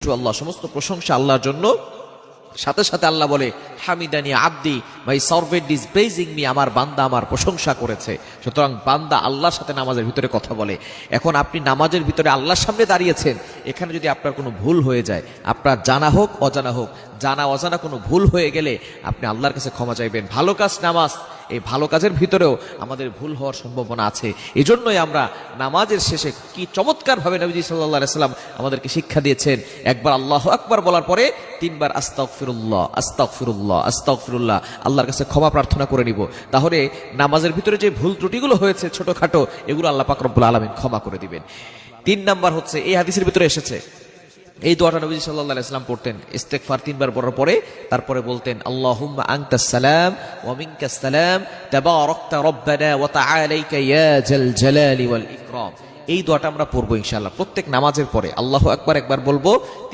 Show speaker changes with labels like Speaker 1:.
Speaker 1: Two আল্লাহ, সমস্ত প্রশংসা আল্লাহর জন্য। সাথে সাথে আল্লাহ বলে হামিদানি আব্দি, my servant is praising me, আমার বান্দা আমার প্রশংসা করেছে। সুতরাং বান্দা আল্লাহর সাথে নামাজের ভিতরে কথা বলে। এখন আপনি নামাজের ভিতরে আল্লাহর সামনে দাঁড়িয়েছেন, এখানে যদি আপনার কোনো ভুল হয়ে যায়, আপনার জানা হোক অজানা হোক, জানা অজানা কোনো ভুল হয়ে গেলে আপনি আল্লাহর কাছে ক্ষমা চাইবেন। ভালো কাজ নামাজ, এই ভালো কাজের ভিতরেও আমাদের ভুল হওয়ার সম্ভাবনা আছে। এজন্যই আমরা নামাজের শেষে কি চমৎকার ভাবে নবীজি সাল্লাল্লাহু আলাইহি সাল্লাম আমাদেরকে শিক্ষা দিয়েছেন, একবার আল্লাহু আকবার বলার পরে 3 বার আস্তাগফিরুল্লাহ আস্তাগফিরুল্লাহ আস্তাগফিরুল্লাহ, আল্লাহর কাছে ক্ষমা প্রার্থনা করে নিব। তাহলে নামাজের ভিতরে যে ভুল ত্রুটিগুলো হয়েছে ছোটখাটো, এগুলো আল্লাহ পাক রব্বুল আলামিন ক্ষমা করে দিবেন। 3 নাম্বার হচ্ছে, এই হাদিসের ভিতরে এসেছে, এই দোয়াটা নবী সাল্লাল্লাহু আলাইহি ওয়াসাল্লাম পড়তেন ইস্তেগফার 3 বার পড়ার পরে, তারপরে বলতেন আল্লাহুম্মা আনতাস সালাম ওয়া মিনকাস সালাম তাবারাকতা রব্বানা ওয়া তাআলাইকা ইয়া জাল জালালি ওয়াল ইকরাম। এই দোয়াটা আমরা পড়বো ইনশাআল্লাহ প্রত্যেক নামাজের পরে। আল্লাহু আকবার একবার বলবো,